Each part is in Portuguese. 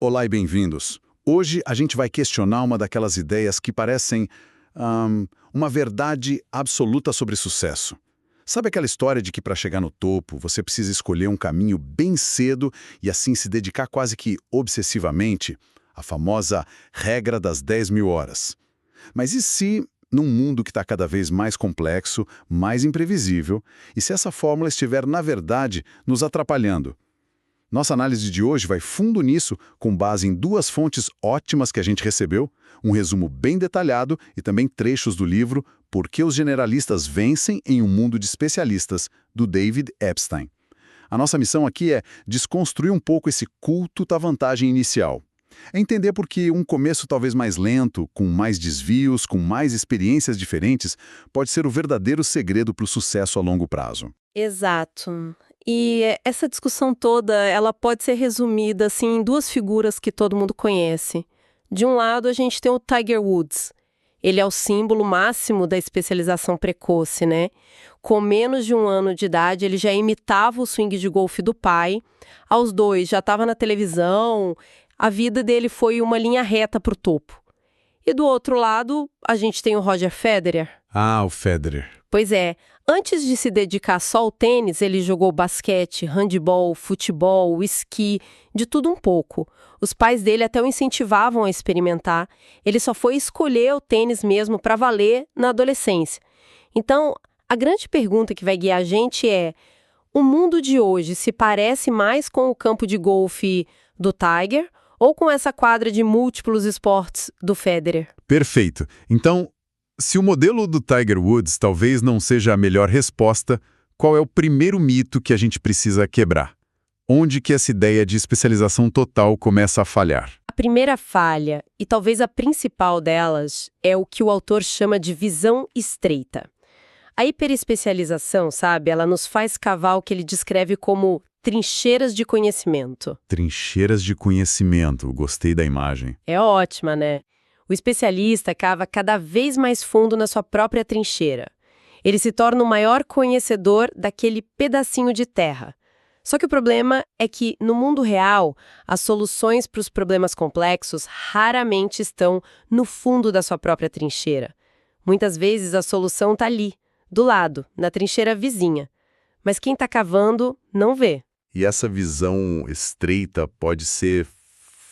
Olá e bem-vindos. Hoje a gente vai questionar uma daquelas ideias que parecem uma verdade absoluta sobre sucesso. Sabe aquela história de que para chegar no topo você precisa escolher um caminho bem cedo e assim se dedicar quase que obsessivamente? A famosa regra das 10.000 horas. Mas e se, num mundo que está cada vez mais complexo, mais imprevisível, e se essa fórmula estiver, na verdade, nos atrapalhando? Nossa análise de hoje vai fundo nisso, com base em duas fontes ótimas que a gente recebeu, um resumo bem detalhado e também trechos do livro Por que os Generalistas Vencem em um Mundo de Especialistas, do David Epstein. A nossa missão aqui é desconstruir um pouco esse culto da vantagem inicial. É entender por que um começo talvez mais lento, com mais desvios, com mais experiências diferentes, pode ser o verdadeiro segredo para o sucesso a longo prazo. Exato. E essa discussão toda, ela pode ser resumida assim em duas figuras que todo mundo conhece. De um lado, a gente tem o Tiger Woods. Ele é o símbolo máximo da especialização precoce, né? Com menos de 1 ano de idade, ele já imitava o swing de golfe do pai. Aos 2, já estava na televisão. A vida dele foi uma linha reta para o topo. E do outro lado, a gente tem o Roger Federer. Ah, o Federer. Pois é, antes de se dedicar só ao tênis, ele jogou basquete, handebol, futebol, esqui, de tudo um pouco. Os pais dele até o incentivavam a experimentar. Ele só foi escolher o tênis mesmo para valer na adolescência. Então, a grande pergunta que vai guiar a gente é: o mundo de hoje se parece mais com o campo de golfe do Tiger ou com essa quadra de múltiplos esportes do Federer? Perfeito. Então, se o modelo do Tiger Woods talvez não seja a melhor resposta, qual é o primeiro mito que a gente precisa quebrar? Onde que essa ideia de especialização total começa a falhar? A primeira falha, e talvez a principal delas, é o que o autor chama de visão estreita. A hiperespecialização, sabe, ela nos faz cavar o que ele descreve como trincheiras de conhecimento. Trincheiras de conhecimento, gostei da imagem. É ótima, né? O especialista cava cada vez mais fundo na sua própria trincheira. Ele se torna o maior conhecedor daquele pedacinho de terra. Só que o problema é que, no mundo real, as soluções para os problemas complexos raramente estão no fundo da sua própria trincheira. Muitas vezes a solução está ali, do lado, na trincheira vizinha. Mas quem está cavando não vê. E essa visão estreita pode ser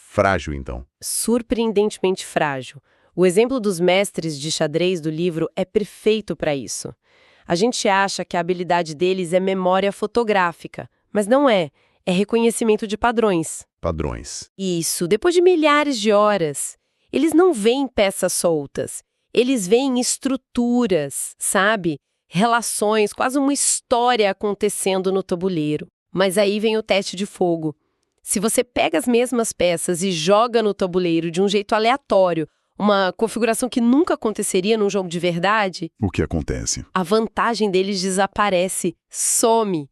frágil, então. Surpreendentemente frágil. O exemplo dos mestres de xadrez do livro é perfeito para isso. A gente acha que a habilidade deles é memória fotográfica, mas não é. É reconhecimento de padrões. Padrões. Isso, depois de milhares de horas. Eles não veem peças soltas. Eles veem estruturas, sabe? Relações, quase uma história acontecendo no tabuleiro. Mas aí vem o teste de fogo. Se você pega as mesmas peças e joga no tabuleiro de um jeito aleatório, uma configuração que nunca aconteceria num jogo de verdade, O que acontece? a vantagem deles desaparece, some.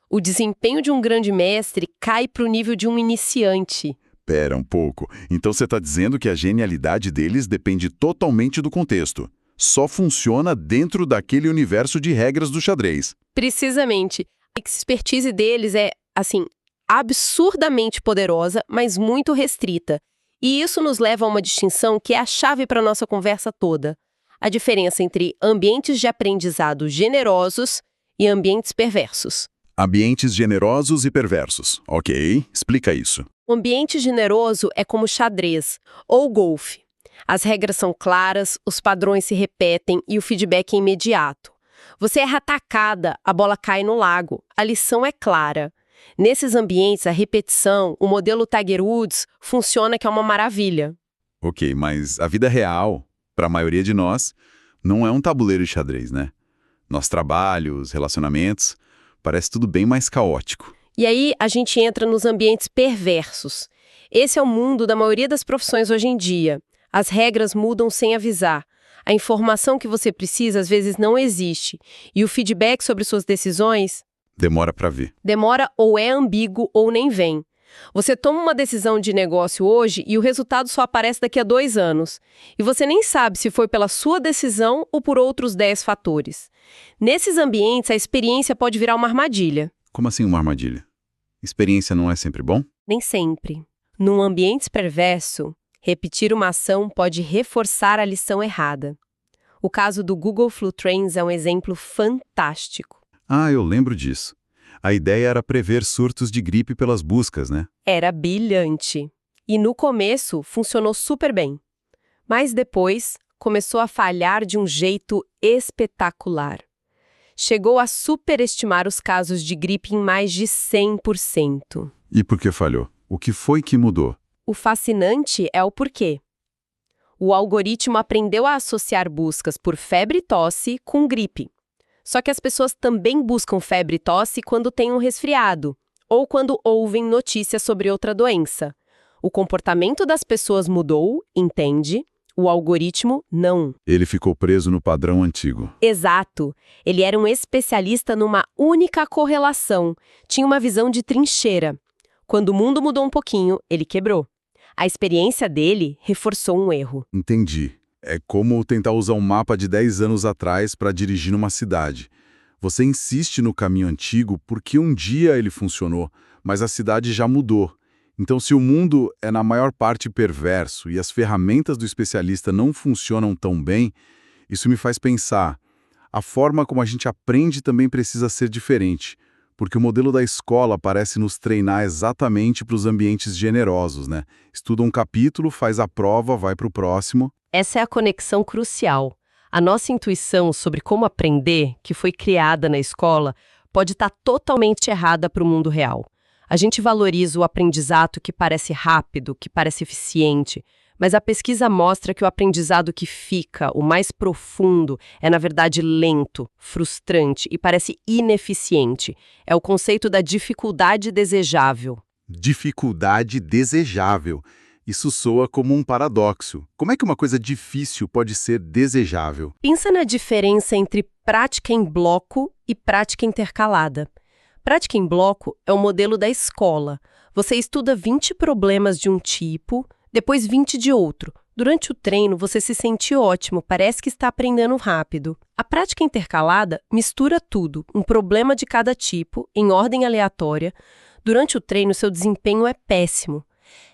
O desempenho de um grande mestre cai para o nível de um iniciante. Pera um pouco. Então você está dizendo que a genialidade deles depende totalmente do contexto. Só funciona dentro daquele universo de regras do xadrez. Precisamente. A expertise deles é, assim, absurdamente poderosa, mas muito restrita. E isso nos leva a uma distinção que é a chave para a nossa conversa toda. A diferença entre ambientes de aprendizado generosos e ambientes perversos. Ambientes generosos e perversos. Ok, explica isso. O ambiente generoso é como xadrez ou golfe. As regras são claras, os padrões se repetem e o feedback é imediato. Você erra a tacada, a bola cai no lago. A lição é clara. Nesses ambientes, a repetição, o modelo Tiger Woods, funciona que é uma maravilha. Ok, mas a vida real, para a maioria de nós, não é um tabuleiro de xadrez, né? Nosso trabalho, os relacionamentos, parece tudo bem mais caótico. E aí a gente entra nos ambientes perversos. Esse é o mundo da maioria das profissões hoje em dia. As regras mudam sem avisar. A informação que você precisa às vezes não existe. E o feedback sobre suas decisões Demora para ver. demora ou é ambíguo ou nem vem. Você toma uma decisão de negócio hoje e o resultado só aparece daqui a 2 anos. E você nem sabe se foi pela sua decisão ou por outros 10 fatores. Nesses ambientes, a experiência pode virar uma armadilha. Como assim uma armadilha? Experiência não é sempre bom? Nem sempre. Num ambiente perverso, repetir uma ação pode reforçar a lição errada. O caso do Google Flu Trains é um exemplo fantástico. Ah, eu lembro disso. A ideia era prever surtos de gripe pelas buscas, né? Era brilhante. E no começo funcionou super bem. Mas depois começou a falhar de um jeito espetacular. Chegou a superestimar os casos de gripe em mais de 100%. E por que falhou? O que foi que mudou? O fascinante é o porquê. O algoritmo aprendeu a associar buscas por febre e tosse com gripe. Só que as pessoas também buscam febre e tosse quando têm um resfriado, ou quando ouvem notícias sobre outra doença. O comportamento das pessoas mudou, entende? O algoritmo não. Ele ficou preso no padrão antigo. Exato. Ele era um especialista numa única correlação. Tinha uma visão de trincheira. Quando o mundo mudou um pouquinho, ele quebrou. A experiência dele reforçou um erro. Entendi. É como tentar usar um mapa de 10 anos atrás para dirigir numa cidade. Você insiste no caminho antigo porque um dia ele funcionou, mas a cidade já mudou. Então, se o mundo é na maior parte perverso e as ferramentas do especialista não funcionam tão bem, isso me faz pensar, a forma como a gente aprende também precisa ser diferente, porque o modelo da escola parece nos treinar exatamente para os ambientes generosos, né? Estuda um capítulo, faz a prova, vai para o próximo. Essa é a conexão crucial. A nossa intuição sobre como aprender, que foi criada na escola, pode estar totalmente errada para o mundo real. A gente valoriza o aprendizado que parece rápido, que parece eficiente, mas a pesquisa mostra que o aprendizado que fica, o mais profundo, é na verdade lento, frustrante e parece ineficiente. É o conceito da dificuldade desejável. Dificuldade desejável. Isso soa como um paradoxo. Como é que uma coisa difícil pode ser desejável? Pensa na diferença entre prática em bloco e prática intercalada. Prática em bloco é o modelo da escola. Você estuda 20 problemas de um tipo, depois 20 de outro. Durante o treino, você se sente ótimo, parece que está aprendendo rápido. A prática intercalada mistura tudo, um problema de cada tipo, em ordem aleatória. Durante o treino, seu desempenho é péssimo.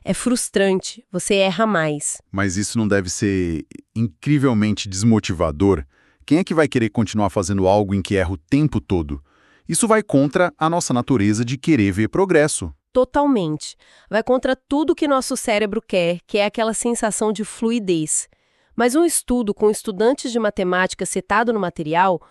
É frustrante, você erra mais. Mas isso não deve ser incrivelmente desmotivador? Quem é que vai querer continuar fazendo algo em que erra o tempo todo? Isso vai contra a nossa natureza de querer ver progresso. Totalmente. Vai contra tudo que nosso cérebro quer, que é aquela sensação de fluidez. Mas um estudo com estudantes de matemática citado no material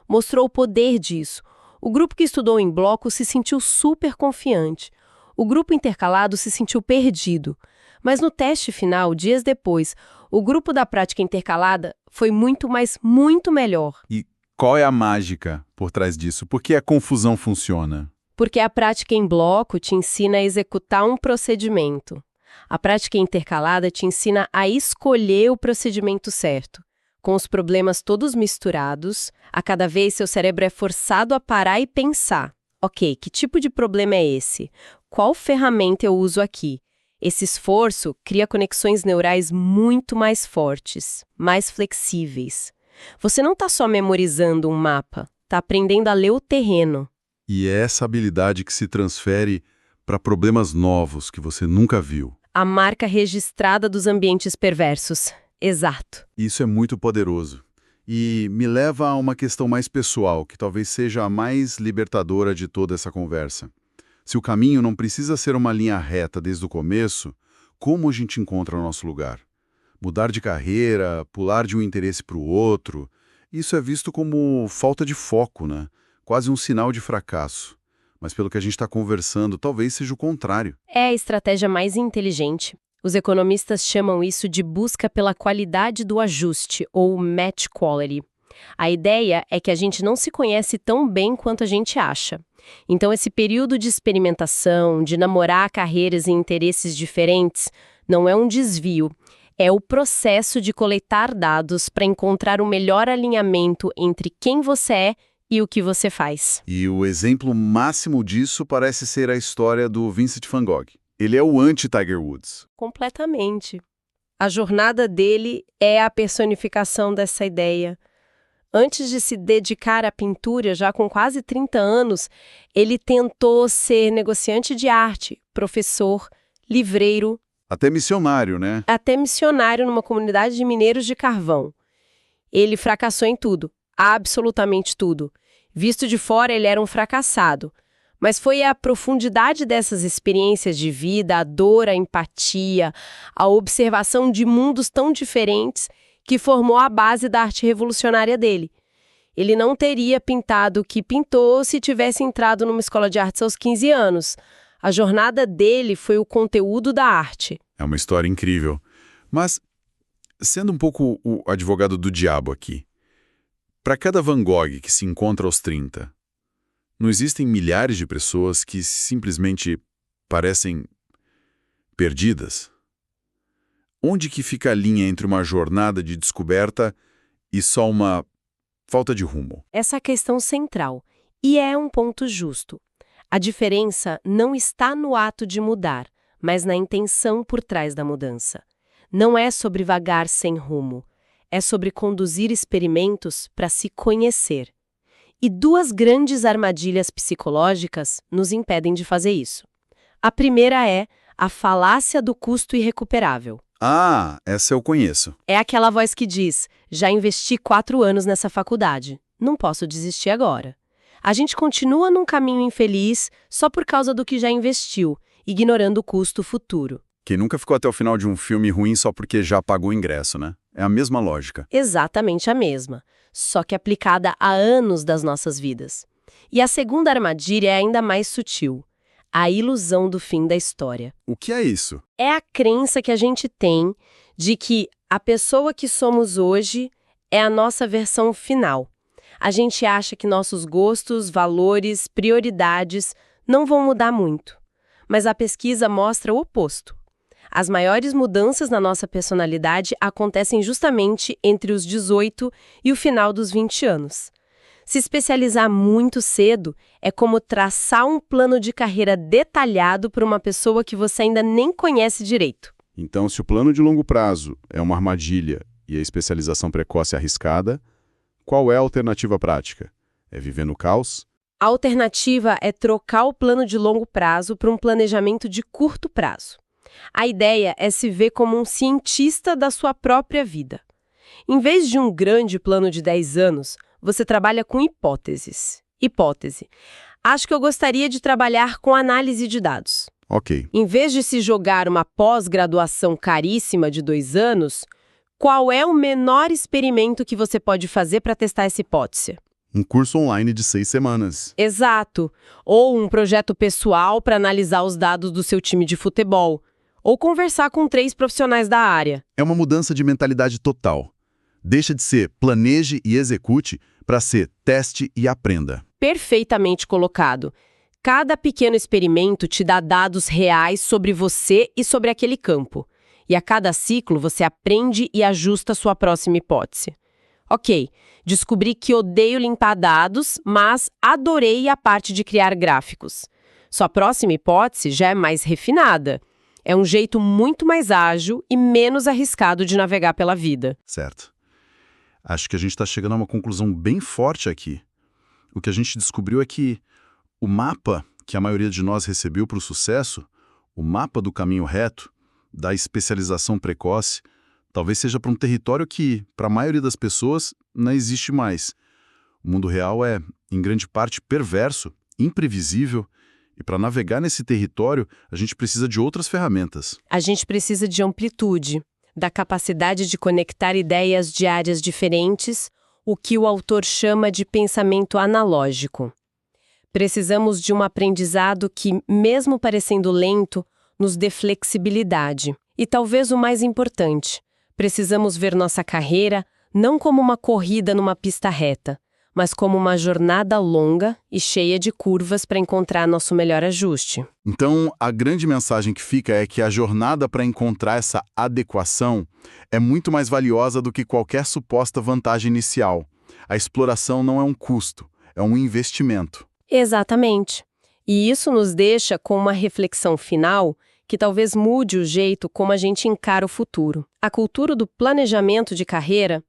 mostrou o poder disso. O grupo que estudou em bloco se sentiu super confiante. O grupo intercalado se sentiu perdido. Mas no teste final, dias depois, o grupo da prática intercalada foi muito, mas muito melhor. E qual é a mágica por trás disso? Por que a confusão funciona? Porque a prática em bloco te ensina a executar um procedimento. A prática intercalada te ensina a escolher o procedimento certo. Com os problemas todos misturados, a cada vez seu cérebro é forçado a parar e pensar. Ok, que tipo de problema é esse? Qual ferramenta eu uso aqui? Esse esforço cria conexões neurais muito mais fortes, mais flexíveis. Você não está só memorizando um mapa, está aprendendo a ler o terreno. E é essa habilidade que se transfere para problemas novos que você nunca viu. A marca registrada dos ambientes perversos. Exato. Isso é muito poderoso. E me leva a uma questão mais pessoal, que talvez seja a mais libertadora de toda essa conversa. Se o caminho não precisa ser uma linha reta desde o começo, como a gente encontra o nosso lugar? Mudar de carreira, pular de um interesse para o outro, isso é visto como falta de foco, né? Quase um sinal de fracasso. Mas pelo que a gente está conversando, talvez seja o contrário. É a estratégia mais inteligente. Os economistas chamam isso de busca pela qualidade do ajuste, ou match quality. A ideia é que a gente não se conhece tão bem quanto a gente acha. Então, esse período de experimentação, de namorar carreiras e interesses diferentes, não é um desvio. É o processo de coletar dados para encontrar o melhor alinhamento entre quem você é e o que você faz. E o exemplo máximo disso parece ser a história do Vincent van Gogh. Ele é o anti-Tiger Woods. Completamente. A jornada dele é a personificação dessa ideia. Antes de se dedicar à pintura, já com quase 30 anos, ele tentou ser negociante de arte, professor, livreiro, Até missionário, né? até missionário numa comunidade de mineiros de carvão. Ele fracassou em tudo, absolutamente tudo. Visto de fora, ele era um fracassado. Mas foi a profundidade dessas experiências de vida, a dor, a empatia, a observação de mundos tão diferentes que formou a base da arte revolucionária dele. Ele não teria pintado o que pintou se tivesse entrado numa escola de artes aos 15 anos. A jornada dele foi o conteúdo da arte. É uma história incrível. Mas, sendo um pouco o advogado do diabo aqui, para cada Van Gogh que se encontra aos 30, não existem milhares de pessoas que simplesmente parecem perdidas? Onde que fica a linha entre uma jornada de descoberta e só uma falta de rumo? Essa é a questão central. E é um ponto justo. A diferença não está no ato de mudar, mas na intenção por trás da mudança. Não é sobre vagar sem rumo. É sobre conduzir experimentos para se conhecer. E duas grandes armadilhas psicológicas nos impedem de fazer isso. A primeira é a falácia do custo irrecuperável. Ah, essa eu conheço. É aquela voz que diz, já investi 4 anos nessa faculdade, não posso desistir agora. A gente continua num caminho infeliz só por causa do que já investiu, ignorando o custo futuro. Quem nunca ficou até o final de um filme ruim só porque já pagou o ingresso, né? É a mesma lógica. Exatamente a mesma, só que aplicada há anos das nossas vidas. E a segunda armadilha é ainda mais sutil. A ilusão do fim da história. O que é isso? É a crença que a gente tem de que a pessoa que somos hoje é a nossa versão final. A gente acha que nossos gostos, valores, prioridades não vão mudar muito. Mas a pesquisa mostra o oposto. As maiores mudanças na nossa personalidade acontecem justamente entre os 18 e o final dos 20 anos. Se especializar muito cedo é como traçar um plano de carreira detalhado para uma pessoa que você ainda nem conhece direito. Então, se o plano de longo prazo é uma armadilha e a especialização precoce é arriscada, qual é a alternativa prática? É viver no caos? A alternativa é trocar o plano de longo prazo para um planejamento de curto prazo. A ideia é se ver como um cientista da sua própria vida. Em vez de um grande plano de 10 anos, você trabalha com hipóteses. Hipótese. Acho que eu gostaria de trabalhar com análise de dados. Ok. Em vez de se jogar uma pós-graduação caríssima de 2 anos, qual é o menor experimento que você pode fazer para testar essa hipótese? Um curso online de 6 semanas. Exato. Ou um projeto pessoal para analisar os dados do seu time de futebol. Ou conversar com 3 profissionais da área. É uma mudança de mentalidade total. Deixa de ser planeje e execute para ser teste e aprenda. Perfeitamente colocado. Cada pequeno experimento te dá dados reais sobre você e sobre aquele campo. E a cada ciclo você aprende e ajusta a sua próxima hipótese. Ok, descobri que odeio limpar dados, mas adorei a parte de criar gráficos. Sua próxima hipótese já é mais refinada. É um jeito muito mais ágil e menos arriscado de navegar pela vida. Certo. Acho que a gente está chegando a uma conclusão bem forte aqui. O que a gente descobriu é que o mapa que a maioria de nós recebeu para o sucesso, o mapa do caminho reto, da especialização precoce, talvez seja para um território que, para a maioria das pessoas, não existe mais. O mundo real é, em grande parte, perverso, imprevisível, e para navegar nesse território, a gente precisa de outras ferramentas. A gente precisa de amplitude, da capacidade de conectar ideias de áreas diferentes, o que o autor chama de pensamento analógico. Precisamos de um aprendizado que, mesmo parecendo lento, nos dê flexibilidade. E talvez o mais importante, precisamos ver nossa carreira não como uma corrida numa pista reta, mas como uma jornada longa e cheia de curvas para encontrar nosso melhor ajuste. Então, a grande mensagem que fica é que a jornada para encontrar essa adequação é muito mais valiosa do que qualquer suposta vantagem inicial. A exploração não é um custo, é um investimento. Exatamente. E isso nos deixa com uma reflexão final que talvez mude o jeito como a gente encara o futuro. A cultura do planejamento de carreira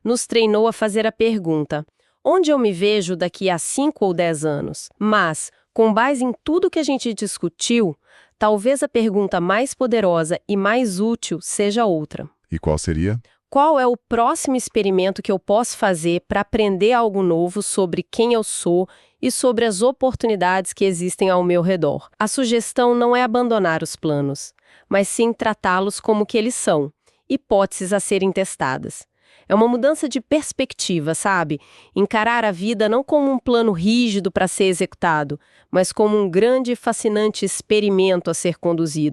nos treinou a fazer a pergunta: onde eu me vejo daqui a 5 ou 10 anos? Mas Com base em tudo que a gente discutiu, talvez a pergunta mais poderosa e mais útil seja outra. E qual seria? Qual é o próximo experimento que eu posso fazer para aprender algo novo sobre quem eu sou e sobre as oportunidades que existem ao meu redor? A sugestão não é abandonar os planos, mas sim tratá-los como que eles são, hipóteses a serem testadas. É uma mudança de perspectiva, sabe? Encarar a vida não como um plano rígido para ser executado, mas como um grande e fascinante experimento a ser conduzido.